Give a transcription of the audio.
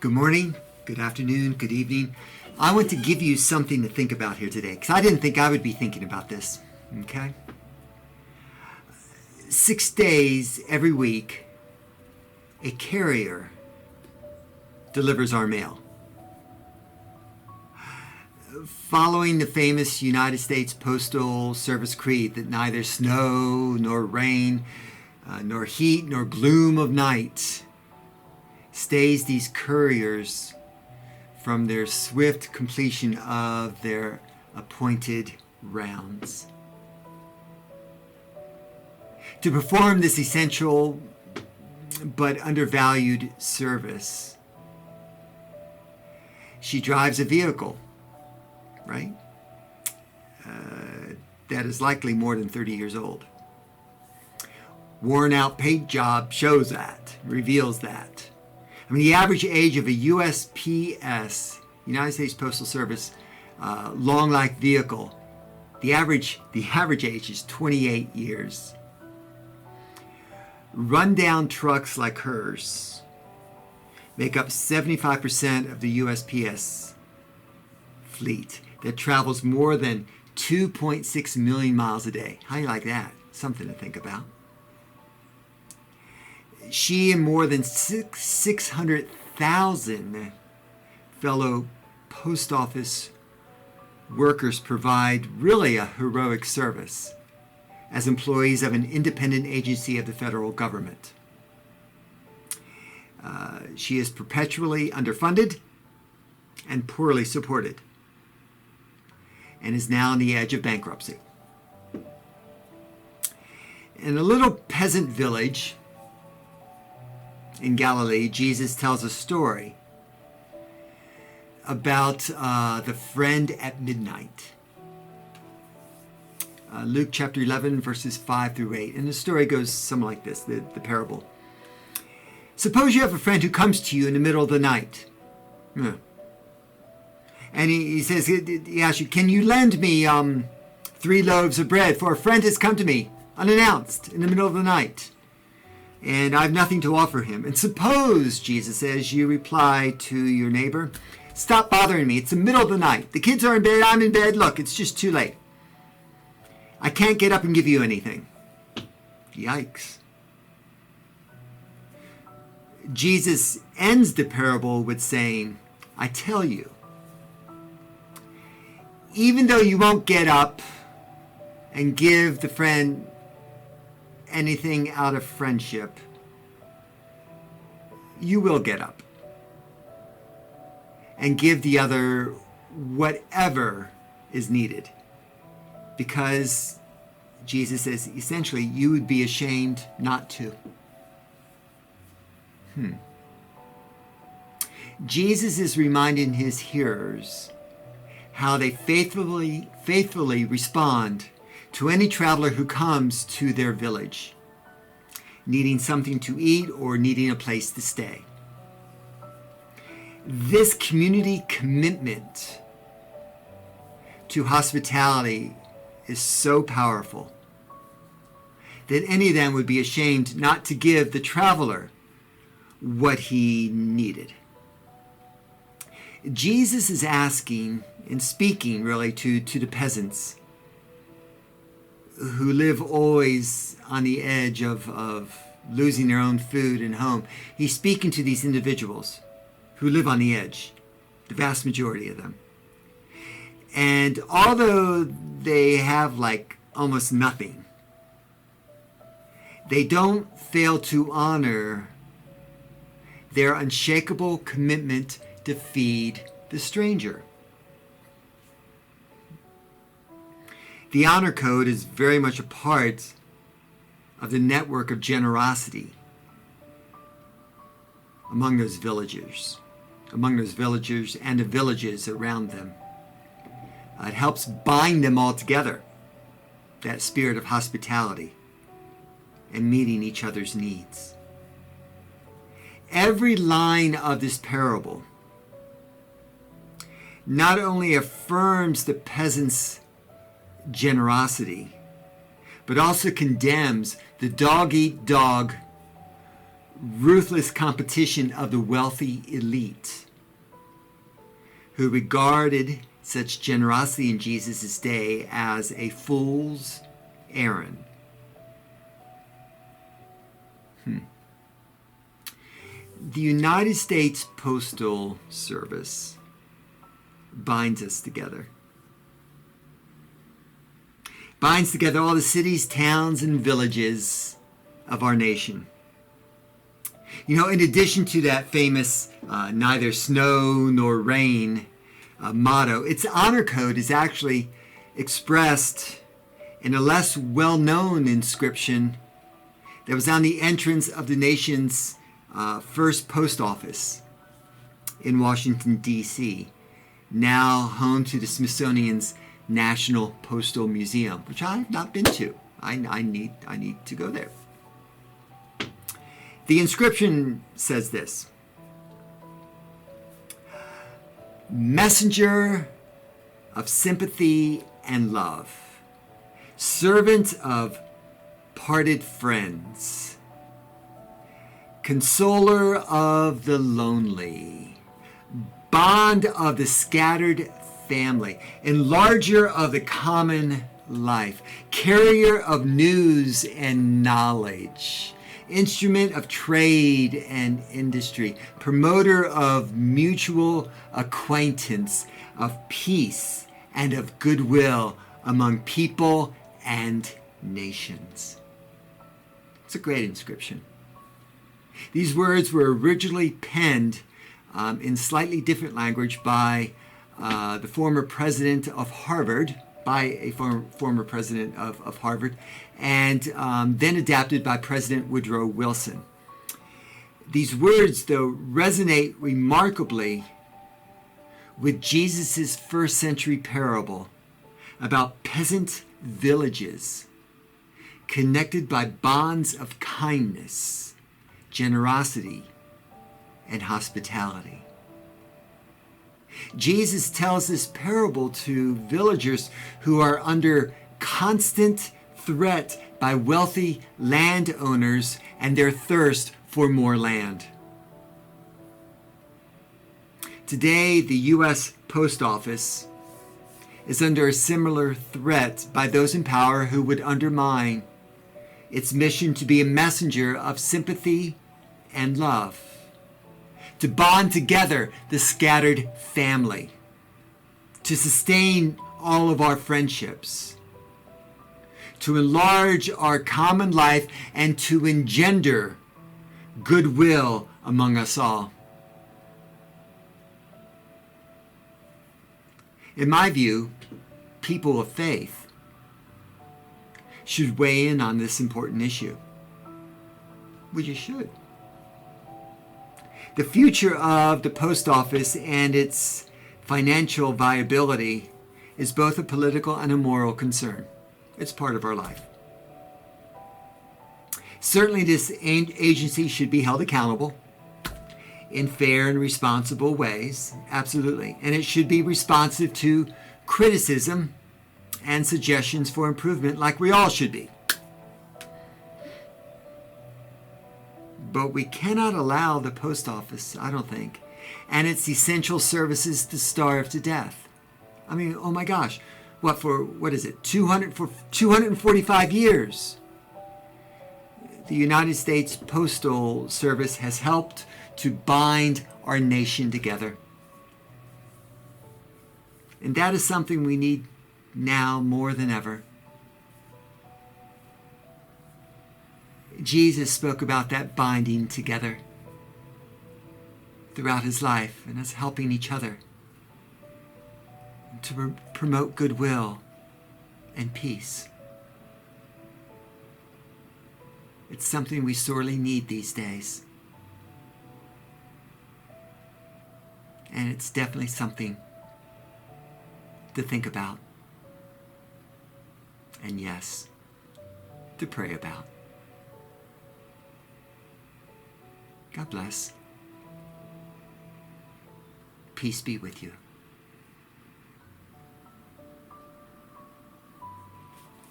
Good morning, good afternoon, good evening. I want to give you something to think about here today because I didn't think I would be thinking about this. Okay? 6 days every week, a carrier delivers our mail. Following the famous United States Postal Service creed that neither snow nor rain, nor heat nor gloom of night stays these couriers from their swift completion of their appointed rounds. To perform this essential but undervalued service, she drives a vehicle, right? That is likely more than 30 years old. Worn out paint job shows that, reveals that. I mean, the average age of a USPS, United States Postal Service, long life vehicle, the average age is 28 years. Rundown trucks like hers make up 75% of the USPS fleet that travels more than 2.6 million miles a day. How do you like that? Something to think about. She and more than 600,000 fellow post office workers provide really a heroic service as employees of an independent agency of the federal government. She is perpetually underfunded and poorly supported and is now on the edge of bankruptcy. In a little peasant village in Galilee, Jesus tells a story about the friend at midnight. Luke chapter 11, verses 5 through 8. And the story goes something like this, the parable. Suppose you have a friend who comes to you in the middle of the night. And he says, he asks you, can you lend me 3 loaves of bread? For a friend has come to me unannounced in the middle of the night, and I have nothing to offer him. And suppose, Jesus says, you reply to your neighbor, stop bothering me. It's the middle of the night. The kids are in bed. I'm in bed. Look, it's just too late. I can't get up and give you anything. Yikes. Jesus ends the parable with saying, I tell you, even though you won't get up and give the friend anything out of friendship, you will get up and give the other whatever is needed. Because Jesus says, essentially, you would be ashamed not to. Jesus is reminding his hearers how they faithfully respond to any traveler who comes to their village, needing something to eat or needing a place to stay. This community commitment to hospitality is so powerful that any of them would be ashamed not to give the traveler what he needed. Jesus is asking and speaking really to the peasants who live always on the edge of losing their own food and home. He's speaking to these individuals who live on the edge, the vast majority of them. And although they have like almost nothing, they don't fail to honor their unshakable commitment to feed the stranger. The honor code is very much a part of the network of generosity among those villagers and the villages around them. It helps bind them all together, that spirit of hospitality and meeting each other's needs. Every line of this parable not only affirms the peasant's generosity, but also condemns the dog-eat-dog ruthless competition of the wealthy elite who regarded such generosity in Jesus' day as a fool's errand. The United States Postal Service binds us together. Binds together all the cities, towns, and villages of our nation. You know, in addition to that famous neither snow nor rain motto, its honor code is actually expressed in a less well-known inscription that was on the entrance of the nation's first post office in Washington, D.C., now home to the Smithsonian's National Postal Museum, which I have not been to. I need to go there. The inscription says this: messenger of sympathy and love, servant of parted friends, consoler of the lonely, bond of the scattered family, enlarger of the common life, carrier of news and knowledge, instrument of trade and industry, promoter of mutual acquaintance, of peace and of goodwill among people and nations. It's a great inscription. These words were originally penned in slightly different language by the former president of Harvard, and then adapted by President Woodrow Wilson. These words, though, resonate remarkably with Jesus' first century parable about peasant villages connected by bonds of kindness, generosity, and hospitality. Jesus tells this parable to villagers who are under constant threat by wealthy landowners and their thirst for more land. Today, the U.S. Post Office is under a similar threat by those in power who would undermine its mission to be a messenger of sympathy and love, to bond together the scattered family, to sustain all of our friendships, to enlarge our common life, and to engender goodwill among us all. In my view, people of faith should weigh in on this important issue. We just should. The future of the post office and its financial viability is both a political and a moral concern. It's part of our life. Certainly, this agency should be held accountable in fair and responsible ways, absolutely. And it should be responsive to criticism and suggestions for improvement, like we all should be. But we cannot allow the post office, I don't think, and its essential services to starve to death. I mean, oh my gosh, what is it, 245 years? The United States Postal Service has helped to bind our nation together. And that is something we need now more than ever. Jesus spoke about that binding together throughout his life and us helping each other to promote goodwill and peace. It's something we sorely need these days. And it's definitely something to think about. And yes, to pray about. God bless. Peace be with you.